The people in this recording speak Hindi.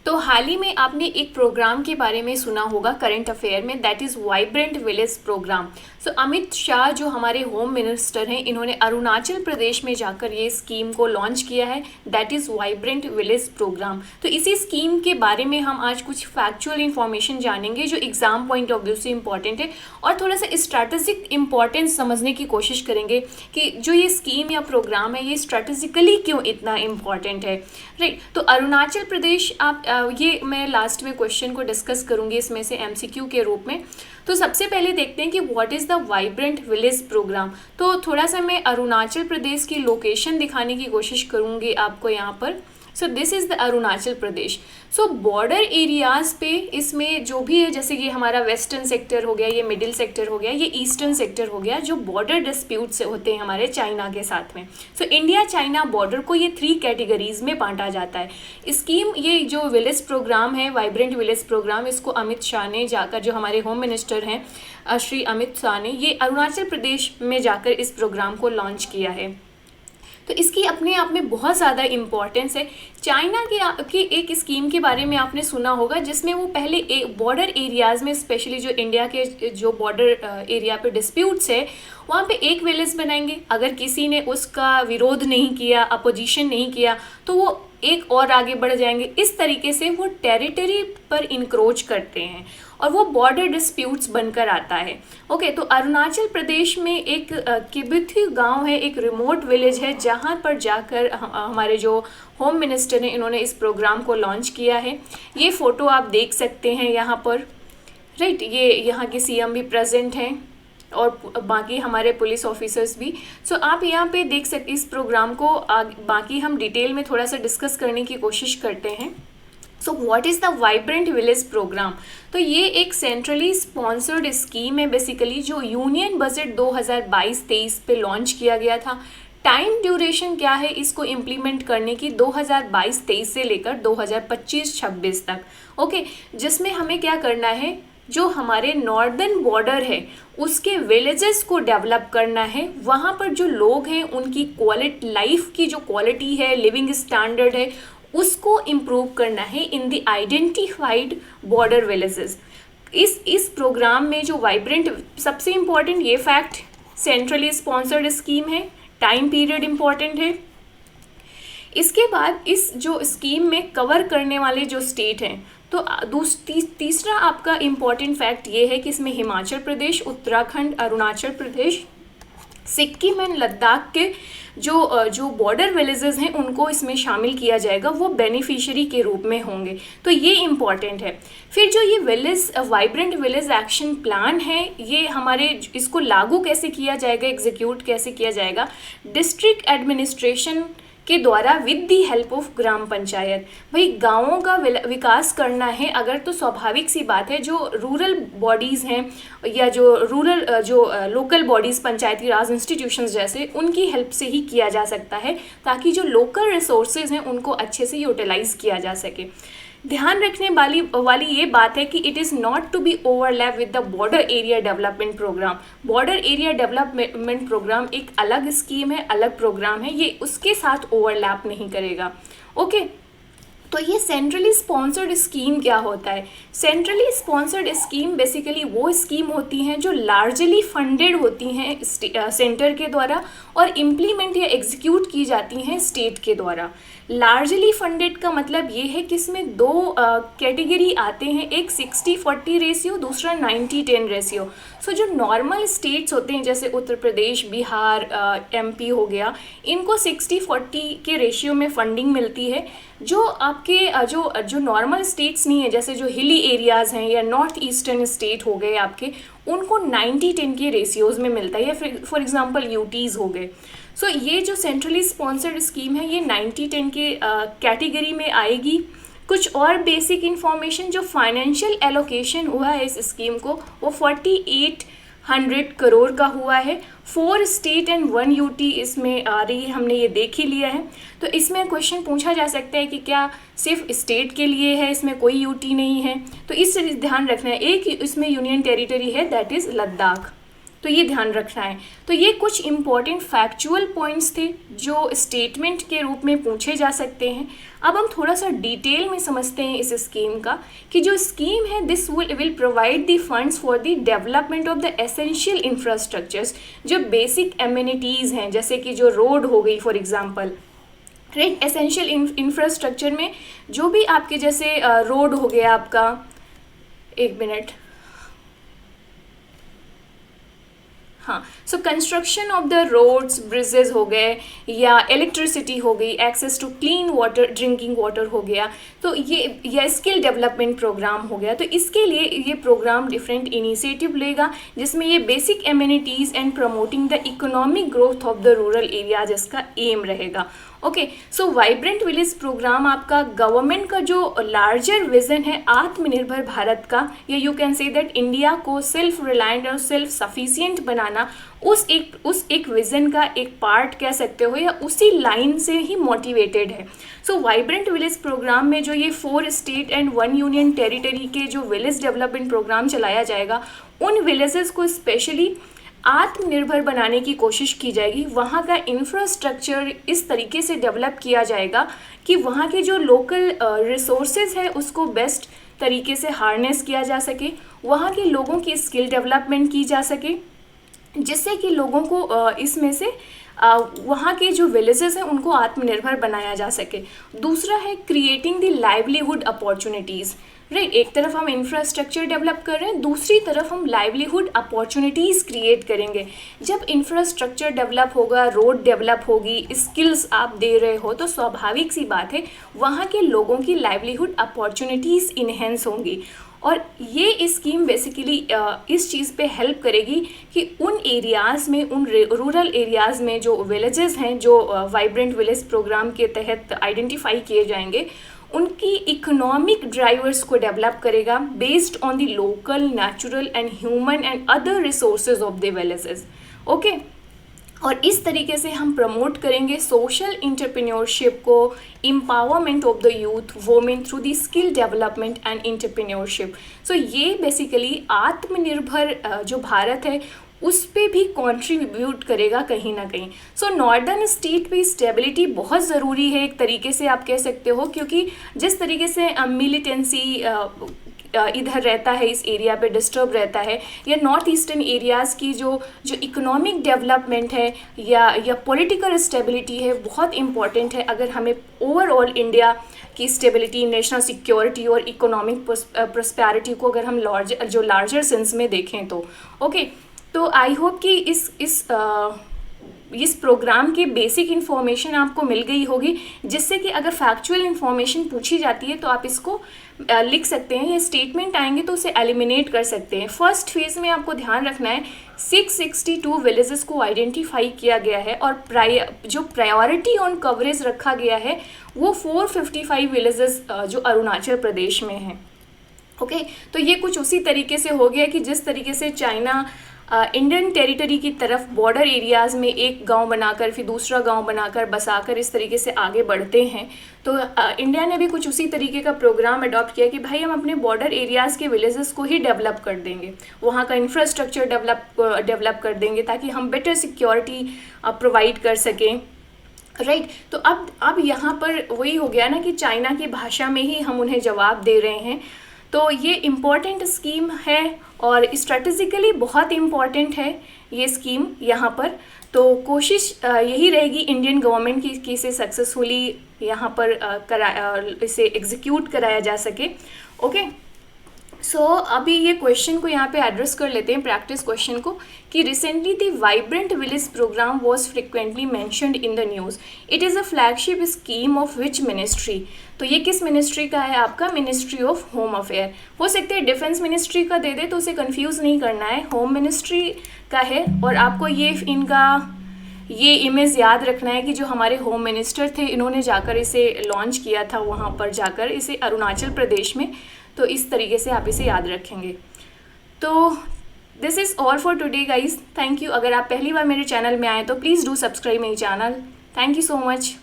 तो हाल ही में आपने एक प्रोग्राम के बारे में सुना होगा करंट अफेयर में, that is vibrant village program. So Amit Shah जो हमारे होम मिनिस्टर हैं, इन्होंने अरुणाचल प्रदेश में जाकर ये स्कीम को लॉन्च किया है, that is vibrant village programme. तो इसी स्कीम के बारे में हम आज कुछ फैक्चुअल इन्फॉर्मेशन जानेंगे जो एग्जाम पॉइंट ऑफ व्यू से इंपॉर्टेंट है, और थोड़ा सा स्ट्रैटेजिक इंपॉर्टेंस समझने की कोशिश करेंगे कि जो ये स्कीम या प्रोग्राम है ये स्ट्रैटेजिकली क्यों इतना इम्पॉर्टेंट है। राइट, तो अरुणाचल प्रदेश आप ये मैं लास्ट में क्वेश्चन को डिस्कस करूंगी इसमें से एमसीक्यू के रूप में। तो सबसे पहले देखते हैं कि what is the vibrant village programme. तो थोड़ा सा मैं अरुणाचल प्रदेश की लोकेशन दिखाने की कोशिश करूंगी आपको यहाँ पर। So this is the Arunachal Pradesh. So border areas पे इसमें जो भी है, जैसे कि हमारा वेस्टर्न सेक्टर हो गया, ये मिडिल सेक्टर हो गया, ये ईस्टर्न सेक्टर हो गया, जो बॉर्डर डिस्प्यूट से होते हैं हमारे चाइना के साथ में। सो इंडिया चाइना बॉर्डर को ये 3 कैटेगरीज में बांटा जाता है। स्कीम ये जो विलेज प्रोग्राम है, वाइब्रेंट विलेज प्रोग्राम, इसको अमित शाह ने जाकर, जो हमारे होम मिनिस्टर हैं श्री अमित शाह ने, ये अरुणाचल प्रदेश में जाकर इस प्रोग्राम को लॉन्च किया है। तो इसकी अपने आप में बहुत ज़्यादा इम्पॉर्टेंस है। चाइना की एक स्कीम के बारे में आपने सुना होगा, जिसमें वो पहले एक बॉर्डर एरियाज़ में, स्पेशली जो इंडिया के जो बॉर्डर एरिया पे डिस्प्यूट्स है, वहाँ पे एक विलेज बनाएंगे। अगर किसी ने उसका विरोध नहीं किया, अपोजिशन नहीं किया, तो वो एक और आगे बढ़ जाएंगे। इस तरीके से वो टेरिटरी पर इंक्रोच करते हैं और वो बॉर्डर डिस्प्यूट्स बनकर आता है। ओके, तो अरुणाचल प्रदेश में एक किबिथी गांव है, एक रिमोट विलेज है, जहां पर जाकर हमारे जो होम मिनिस्टर हैं, इन्होंने इस प्रोग्राम को लॉन्च किया है। ये फ़ोटो आप देख सकते हैं यहाँ पर। राइट, ये यहाँ के सीएम भी प्रेजेंट हैं और बाकी हमारे पुलिस ऑफिसर्स भी। सो आप यहाँ पे देख सकते, इस प्रोग्राम को बाकी हम डिटेल में थोड़ा सा डिस्कस करने की कोशिश करते हैं। So what is the vibrant village programme? तो ये एक सेंट्रली स्पॉन्सर्ड स्कीम है बेसिकली, जो यूनियन बजट 2022-23 पे लॉन्च किया गया था। टाइम ड्यूरेशन क्या है इसको इम्प्लीमेंट करने की, 2022-23 से लेकर 2025-26 तक। ओके, जिसमें हमें क्या करना है, जो हमारे नॉर्दर्न बॉर्डर है उसके विलेजेस को डेवलप करना है। वहाँ पर जो लोग हैं उनकी क्वालिटी, लाइफ की जो क्वालिटी है, लिविंग स्टैंडर्ड है, उसको इम्प्रूव करना है in the identified border villages. इस प्रोग्राम में जो वाइब्रेंट, सबसे इम्पॉर्टेंट ये फैक्ट, सेंट्रली स्पॉन्सर्ड स्कीम है, टाइम पीरियड इम्पॉर्टेंट है। इसके बाद इस जो स्कीम में कवर करने वाले जो स्टेट हैं, तो तीसरा आपका इम्पॉर्टेंट फैक्ट ये है कि इसमें हिमाचल प्रदेश, उत्तराखंड, अरुणाचल प्रदेश, सिक्किम एंड लद्दाख के जो बॉर्डर विलेजेस हैं उनको इसमें शामिल किया जाएगा, वो बेनिफिशियरी के रूप में होंगे। तो ये इम्पॉर्टेंट है। फिर जो ये village vibrant village action plan है, ये हमारे इसको लागू कैसे किया जाएगा, एग्जीक्यूट कैसे किया जाएगा, डिस्ट्रिक्ट एडमिनिस्ट्रेशन के द्वारा with the help of gram panchayat. भाई गाँवों का विकास करना है अगर, तो स्वाभाविक सी बात है जो रूरल बॉडीज़ हैं या जो रूरल जो लोकल बॉडीज़, पंचायती राज इंस्टीट्यूशंस जैसे, उनकी हेल्प से ही किया जा सकता है, ताकि जो लोकल रिसोर्सेज हैं उनको अच्छे से यूटिलाइज किया जा सके। ध्यान रखने वाली ये बात है कि it is not to be overlap with the border area development programme. Border area development programme एक अलग स्कीम है, अलग प्रोग्राम है, ये उसके साथ ओवरलैप नहीं करेगा। ओके, तो ये सेंट्रली स्पॉन्सर्ड स्कीम क्या होता है? सेंट्रली स्पॉन्सर्ड स्कीम बेसिकली वो स्कीम होती हैं जो लार्जली फंडेड होती हैं सेंटर के द्वारा और इम्प्लीमेंट या एग्जीक्यूट की जाती हैं स्टेट के द्वारा। लार्जली फंडेड का मतलब ये है कि इसमें 2 कैटेगरी आते हैं, एक 60-40 रेशियो, दूसरा 90-10 रेशियो। सो जो नॉर्मल स्टेट्स होते हैं जैसे उत्तर प्रदेश, बिहार, एमपी हो गया, इनको 60-40 के रेशियो में फंडिंग मिलती है। जो आपके जो नॉर्मल स्टेट्स नहीं है, जैसे जो हिली एरियाज़ हैं या नॉर्थ ईस्टर्न स्टेट हो गए आपके, उनको 90-10 के रेशियोज़ में मिलता है, या फॉर एग्जांपल यूटीज़ हो गए। सो ये जो सेंट्रली स्पॉन्सर्ड स्कीम है ये 90-10 के कैटेगरी में आएगी। कुछ और बेसिक इन्फॉर्मेशन, जो फाइनेंशियल एलोकेशन हुआ है इस स्कीम को, वो 4800 करोड़ का हुआ है। 4 स्टेट एंड 1 यूटी इसमें आ रही है, हमने ये देख ही लिया है। तो इसमें क्वेश्चन पूछा जा सकता है कि क्या सिर्फ स्टेट के लिए है, इसमें कोई यूटी नहीं है? तो इस ध्यान रखना है। एक इसमें यूनियन टेरिटरी है, दैट इज़ लद्दाख। तो ये ध्यान रखना है। तो ये कुछ इम्पॉर्टेंट फैक्चुअल पॉइंट्स थे जो स्टेटमेंट के रूप में पूछे जा सकते हैं। अब हम थोड़ा सा डिटेल में समझते हैं इस स्कीम का कि जो स्कीम है this will provide the funds for the development of the essential infrastructures, जो बेसिक एमिनिटीज़ हैं जैसे कि जो रोड हो गई for example, right. Essential infrastructure में जो भी आपके जैसे रोड हो गया आपका, एक मिनट, हाँ, so construction of the roads, bridges हो गए, या इलेक्ट्रिसिटी हो गई, access to clean water, drinking water हो गया, तो ये या स्किल डेवलपमेंट प्रोग्राम हो गया। तो इसके लिए ये प्रोग्राम डिफरेंट इनिशिएटिव लेगा जिसमें ये basic amenities and promoting the economic growth of the rural areas इसका एम रहेगा। ओके, सो वाइब्रेंट विलेज प्रोग्राम आपका गवर्नमेंट का जो लार्जर विजन है आत्मनिर्भर भारत का, या you can say that India को सेल्फ रिलायंट और सेल्फ सफिशिएंट बनाना, उस एक विजन का एक पार्ट कह सकते हो, या उसी लाइन से ही मोटिवेटेड है। सो वाइब्रेंट विलेज प्रोग्राम में जो ये 4 स्टेट एंड 1 यूनियन टेरिटरी के जो विलेज डेवलपमेंट प्रोग्राम चलाया जाएगा, उन विलेजेस को स्पेशली आत्मनिर्भर बनाने की कोशिश की जाएगी। वहाँ का इंफ्रास्ट्रक्चर इस तरीके से डेवलप किया जाएगा कि वहाँ के जो लोकल रिसोर्सेज है उसको बेस्ट तरीके से हार्नेस किया जा सके, वहाँ के लोगों की स्किल डेवलपमेंट की जा सके, जिससे कि लोगों को इसमें से वहाँ के जो विलेजेस हैं उनको आत्मनिर्भर बनाया जा सके। दूसरा है creating the livelihood opportunities, right. एक तरफ हम इंफ्रास्ट्रक्चर डेवलप कर रहे हैं, दूसरी तरफ हम लाइवलीहुड अपॉर्चुनिटीज़ क्रिएट करेंगे। जब इंफ्रास्ट्रक्चर डेवलप होगा, रोड डेवलप होगी, स्किल्स आप दे रहे हो, तो स्वाभाविक सी बात है वहाँ के लोगों की लाइवलीहुड अपॉर्चुनिटीज़ इन्हेंस होंगी। और ये स्कीम बेसिकली इस चीज़ पे हेल्प करेगी कि उन एरियाज़ में, उन रूरल एरियाज़ में जो विलेजेस हैं जो वाइब्रेंट विलेज प्रोग्राम के तहत आइडेंटिफाई किए जाएंगे, उनकी इकोनॉमिक ड्राइवर्स को डेवलप करेगा based on the local, natural and human and other resources of the villages. Okay, और इस तरीके से हम प्रमोट करेंगे सोशल इंटरप्रेन्योरशिप को, empowerment of the youth, women through the skill development and entrepreneurship. So ये बेसिकली आत्मनिर्भर जो भारत है उस पे भी कंट्रीब्यूट करेगा कहीं ना कहीं। सो नॉर्दर्न स्टेट पे स्टेबिलिटी बहुत ज़रूरी है एक तरीके से आप कह सकते हो, क्योंकि जिस तरीके से मिलिटेंसी इधर रहता है, इस एरिया पे डिस्टर्ब रहता है, या नॉर्थ ईस्टर्न एरियाज़ की जो इकोनॉमिक डेवलपमेंट है या पॉलिटिकल स्टेबिलिटी है बहुत इम्पॉर्टेंट है अगर हमें ओवरऑल इंडिया की स्टेबिलिटी, नेशनल सिक्योरिटी और इकोनॉमिक प्रॉस्पेरिटी को अगर हम लार्जर सेंस में देखें तो। ओके, तो आई होप कि इस प्रोग्राम की बेसिक इन्फॉर्मेशन आपको मिल गई होगी, जिससे कि अगर फैक्चुअल इन्फॉर्मेशन पूछी जाती है तो आप इसको लिख सकते हैं, या स्टेटमेंट आएंगे तो उसे एलिमिनेट कर सकते हैं। फर्स्ट फेज़ में आपको ध्यान रखना है 662 विलेजेस को आइडेंटिफाई किया गया है, और जो प्रायोरिटी ऑन कवरेज रखा गया है वो 455 विलेजेस जो अरुणाचल प्रदेश में हैं। ओके, तो ये कुछ उसी तरीके से हो गया कि जिस तरीके से चाइना इंडियन टेरिटरी की तरफ बॉर्डर एरियाज़ में एक गांव बनाकर फिर दूसरा गांव बनाकर बसाकर इस तरीके से आगे बढ़ते हैं, तो इंडिया ने भी कुछ उसी तरीके का प्रोग्राम अडॉप्ट किया कि भाई हम अपने बॉर्डर एरियाज़ के विलेजेस को ही डेवलप कर देंगे, वहाँ का इंफ्रास्ट्रक्चर डेवलप कर देंगे ताकि हम बेटर सिक्योरिटी प्रोवाइड कर सकें, राइट। तो अब यहाँ पर वही हो गया ना कि चाइना की भाषा में ही हम उन्हें जवाब दे रहे हैं। तो ये इम्पॉर्टेंट स्कीम है और स्ट्रेटेजिकली बहुत इम्पॉर्टेंट है ये स्कीम यहाँ पर। तो कोशिश यही रहेगी इंडियन गवर्नमेंट की कि इसे सक्सेसफुली यहाँ पर इसे एग्जीक्यूट कराया जा सके। ओके, सो अभी ये क्वेश्चन को यहाँ पे एड्रेस कर लेते हैं, प्रैक्टिस क्वेश्चन को, कि recently the vibrant village programme was frequently mentioned in the news, it is a flagship scheme of which ministry. तो ये किस मिनिस्ट्री का है आपका? Ministry of home affair. हो सकता है डिफेंस मिनिस्ट्री का दे दे तो उसे कंफ्यूज नहीं करना है, होम मिनिस्ट्री का है। और आपको ये इमेज याद रखना है कि जो हमारे होम मिनिस्टर थे इन्होंने जाकर इसे लॉन्च किया था वहाँ पर जाकर, इसे अरुणाचल प्रदेश में। तो इस तरीके से आप इसे याद रखेंगे। तो this is all for today guys, thank you. अगर आप पहली बार मेरे चैनल में आए तो प्लीज़ डू सब्सक्राइब मेरी channel. Thank you so much.